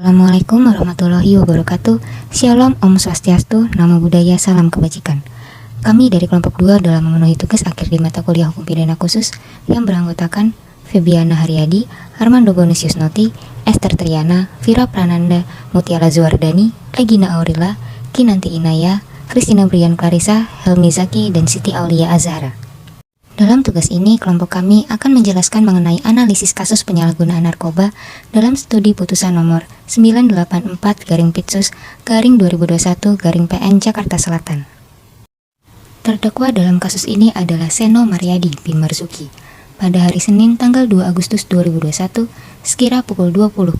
Assalamualaikum warahmatullahi wabarakatuh. Shalom, Om Swastiastu, Namo Buddhaya, Salam Kebajikan. Kami dari kelompok 2 dalam memenuhi tugas akhir di mata kuliah hukum pidana khusus yang beranggotakan Febiana Haryadi, Armando Bonisius Noti, Esther Triana, Vira Prananda, Mutiara Zuwardani, Regina Aurila, Kinanti Inaya, Christina Brian Clarissa, Helmi Zaki, dan Siti Aulia Azhara. Dalam tugas ini, kelompok kami akan menjelaskan mengenai analisis kasus penyalahgunaan narkoba dalam studi putusan nomor 984-Pitsus-2021-PN Jakarta Selatan. Terdakwa dalam kasus ini adalah Seno Maryadi bin Marzuki. Pada hari Senin tanggal 2 Agustus 2021, sekira pukul 20.00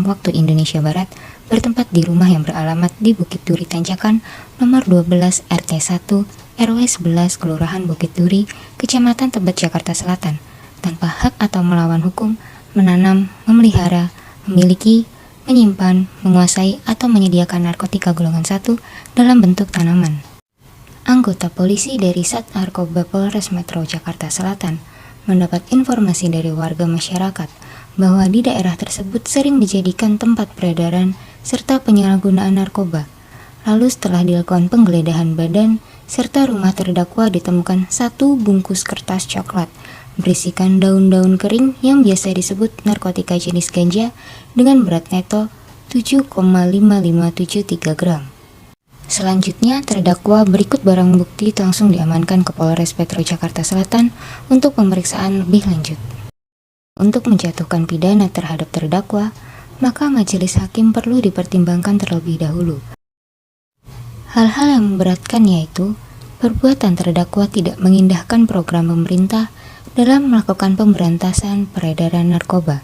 waktu Indonesia Barat, bertempat di rumah yang beralamat di Bukit Duri Tanjakan, nomor 12 RT 1, RW 11 Kelurahan Bukit Duri, Kecamatan Tebet, Jakarta Selatan, tanpa hak atau melawan hukum, menanam, memelihara, memiliki, menyimpan, menguasai, atau menyediakan narkotika golongan 1 dalam bentuk tanaman. Anggota polisi dari Sat Narkoba Polres Metro Jakarta Selatan mendapat informasi dari warga masyarakat bahwa di daerah tersebut sering dijadikan tempat peredaran serta penyalahgunaan narkoba. Lalu setelah dilakukan penggeledahan badan serta rumah terdakwa ditemukan 1 bungkus kertas coklat berisikan daun-daun kering yang biasa disebut narkotika jenis ganja dengan berat neto 7,5573 gram. Selanjutnya, terdakwa berikut barang bukti langsung diamankan ke Polres Metro Jakarta Selatan untuk pemeriksaan lebih lanjut. Untuk menjatuhkan pidana terhadap terdakwa, maka majelis hakim perlu dipertimbangkan terlebih dahulu. Hal-hal yang memberatkan yaitu perbuatan terdakwa tidak mengindahkan program pemerintah dalam melakukan pemberantasan peredaran narkoba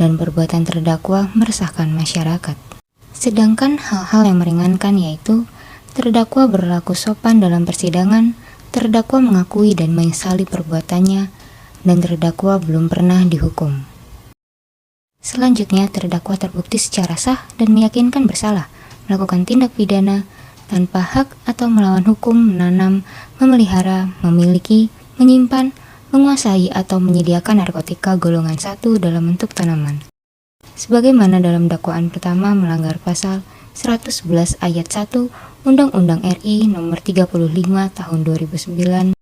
dan perbuatan terdakwa meresahkan masyarakat. Sedangkan hal-hal yang meringankan yaitu terdakwa berlaku sopan dalam persidangan, terdakwa mengakui dan menyesali perbuatannya, dan terdakwa belum pernah dihukum. Selanjutnya, terdakwa terbukti secara sah dan meyakinkan bersalah melakukan tindak pidana tanpa hak atau melawan hukum menanam, memelihara, memiliki, menyimpan, menguasai atau menyediakan narkotika golongan 1 dalam bentuk tanaman. Sebagaimana dalam dakwaan pertama melanggar pasal 111 ayat 1 Undang-Undang RI nomor 35 tahun 2009.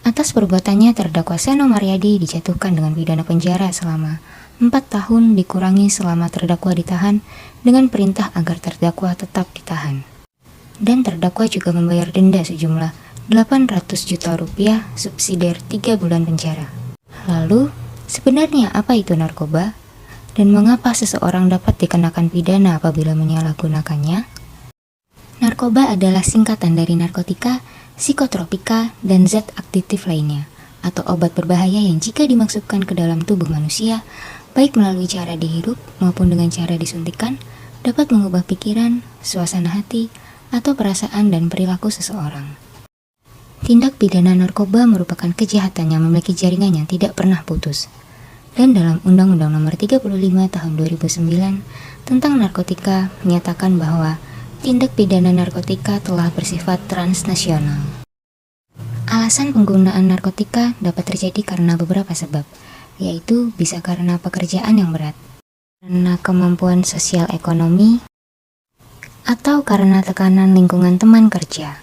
Atas perbuatannya terdakwa Seno Maryadi dijatuhkan dengan pidana penjara selama 4 tahun dikurangi selama terdakwa ditahan dengan perintah agar terdakwa tetap ditahan. Dan terdakwa juga membayar denda sejumlah 800 juta rupiah subsidiar 3 bulan penjara. Lalu, sebenarnya apa itu narkoba? Dan mengapa seseorang dapat dikenakan pidana apabila menyalahgunakannya? Narkoba adalah singkatan dari narkotika, psikotropika, dan zat aktif lainnya, atau obat berbahaya yang jika dimasukkan ke dalam tubuh manusia, baik melalui cara dihirup maupun dengan cara disuntikan, dapat mengubah pikiran, suasana hati, atau perasaan dan perilaku seseorang. Tindak pidana narkoba merupakan kejahatan yang memiliki jaringan yang tidak pernah putus. Dan dalam Undang-Undang Nomor 35 Tahun 2009 tentang narkotika menyatakan bahwa tindak pidana narkotika telah bersifat transnasional. Alasan penggunaan narkotika dapat terjadi karena beberapa sebab, yaitu bisa karena pekerjaan yang berat, karena kemampuan sosial ekonomi, atau karena tekanan lingkungan teman kerja.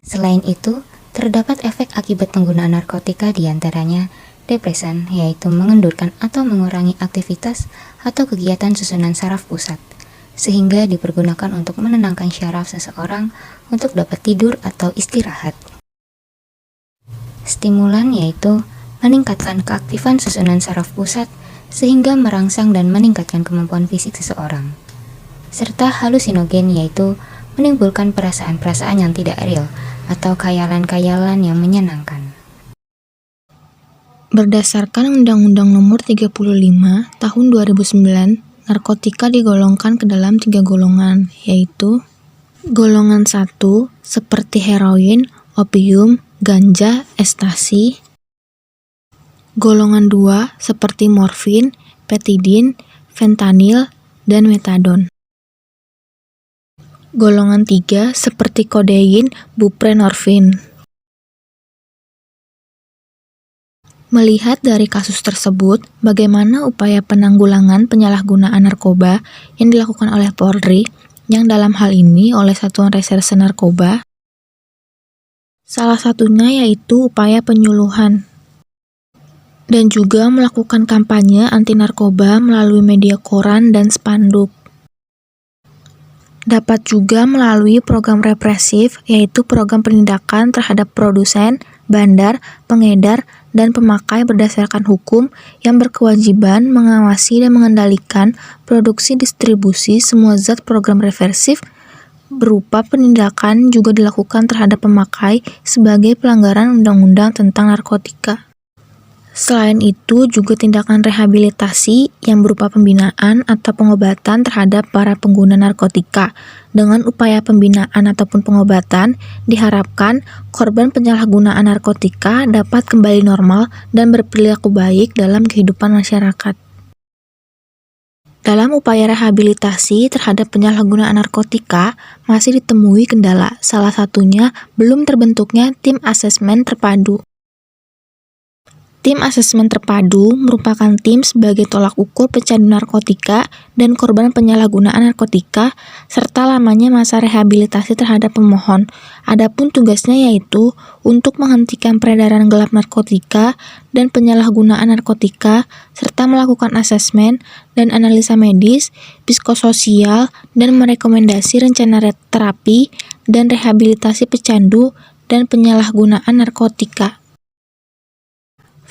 Selain itu, terdapat efek akibat penggunaan narkotika diantaranya depresan, yaitu mengendurkan atau mengurangi aktivitas atau kegiatan susunan saraf pusat, sehingga dipergunakan untuk menenangkan syaraf seseorang untuk dapat tidur atau istirahat. Stimulan yaitu meningkatkan keaktifan susunan saraf pusat sehingga merangsang dan meningkatkan kemampuan fisik seseorang. Serta halusinogen yaitu menimbulkan perasaan-perasaan yang tidak real atau khayalan-khayalan yang menyenangkan. Berdasarkan Undang-Undang Nomor 35 Tahun 2009, narkotika digolongkan ke dalam 3 golongan, yaitu golongan 1 seperti heroin, opium, ganja, ekstasi. Golongan 2 seperti morfin, petidin, fentanil, dan metadon. Golongan 3 seperti kodein, buprenorfin. Melihat dari kasus tersebut, bagaimana upaya penanggulangan penyalahgunaan narkoba yang dilakukan oleh Polri, yang dalam hal ini oleh Satuan Reserse Narkoba? Salah satunya yaitu upaya penyuluhan dan juga melakukan kampanye anti narkoba melalui media koran dan spanduk. Dapat juga melalui program represif, yaitu program penindakan terhadap produsen, bandar, pengedar, dan pemakai berdasarkan hukum yang berkewajiban mengawasi dan mengendalikan produksi distribusi semua zat. Program represif berupa penindakan juga dilakukan terhadap pemakai sebagai pelanggaran undang-undang tentang narkotika. Selain itu, juga tindakan rehabilitasi yang berupa pembinaan atau pengobatan terhadap para pengguna narkotika. Dengan upaya pembinaan ataupun pengobatan, diharapkan korban penyalahgunaan narkotika dapat kembali normal dan berperilaku baik dalam kehidupan masyarakat. Dalam upaya rehabilitasi terhadap penyalahgunaan narkotika, masih ditemui kendala, salah satunya belum terbentuknya tim asesmen terpadu. Tim asesmen terpadu merupakan tim sebagai tolak ukur pecandu narkotika dan korban penyalahgunaan narkotika, serta lamanya masa rehabilitasi terhadap pemohon. Adapun tugasnya yaitu untuk menghentikan peredaran gelap narkotika dan penyalahgunaan narkotika, serta melakukan asesmen dan analisa medis, psikososial, dan merekomendasi rencana terapi dan rehabilitasi pecandu dan penyalahgunaan narkotika.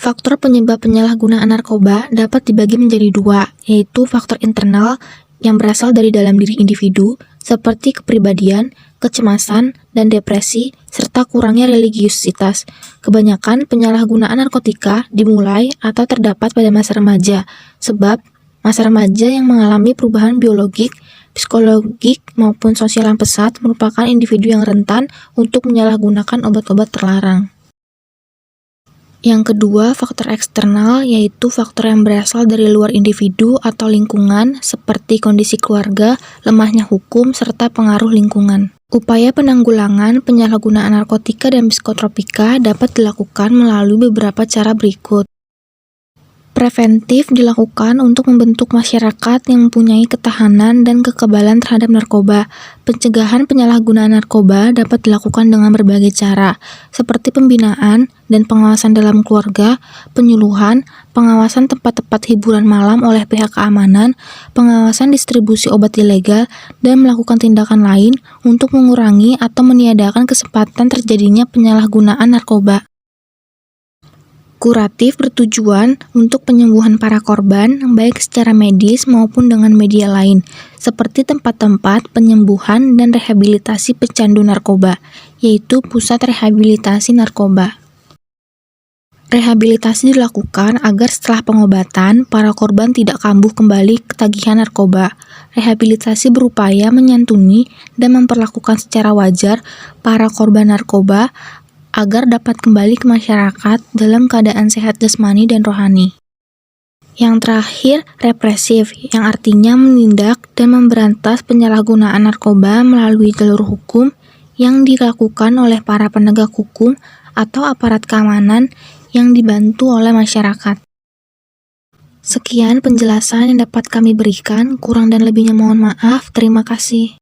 Faktor penyebab penyalahgunaan narkoba dapat dibagi menjadi dua, yaitu faktor internal yang berasal dari dalam diri individu, seperti kepribadian, kecemasan, dan depresi, serta kurangnya religiusitas. Kebanyakan penyalahgunaan narkotika dimulai atau terdapat pada masa remaja, sebab masa remaja yang mengalami perubahan biologik, psikologik, maupun sosial yang pesat merupakan individu yang rentan untuk menyalahgunakan obat-obat terlarang. Yang kedua, faktor eksternal, yaitu faktor yang berasal dari luar individu atau lingkungan, seperti kondisi keluarga, lemahnya hukum, serta pengaruh lingkungan. Upaya penanggulangan penyalahgunaan narkotika dan psikotropika dapat dilakukan melalui beberapa cara berikut. Preventif dilakukan untuk membentuk masyarakat yang mempunyai ketahanan dan kekebalan terhadap narkoba. Pencegahan penyalahgunaan narkoba dapat dilakukan dengan berbagai cara, seperti pembinaan dan pengawasan dalam keluarga, penyuluhan, pengawasan tempat-tempat hiburan malam oleh pihak keamanan, pengawasan distribusi obat ilegal, dan melakukan tindakan lain untuk mengurangi atau meniadakan kesempatan terjadinya penyalahgunaan narkoba. Kuratif bertujuan untuk penyembuhan para korban, baik secara medis maupun dengan media lain, seperti tempat-tempat penyembuhan dan rehabilitasi pecandu narkoba, yaitu pusat rehabilitasi narkoba. Rehabilitasi dilakukan agar setelah pengobatan, para korban tidak kambuh kembali ketagihan narkoba. Rehabilitasi berupaya menyantuni dan memperlakukan secara wajar para korban narkoba agar dapat kembali ke masyarakat dalam keadaan sehat jasmani dan rohani. Yang terakhir, represif, yang artinya menindak dan memberantas penyalahgunaan narkoba melalui jalur hukum yang dilakukan oleh para penegak hukum atau aparat keamanan yang dibantu oleh masyarakat. Sekian penjelasan yang dapat kami berikan, kurang dan lebihnya mohon maaf, terima kasih.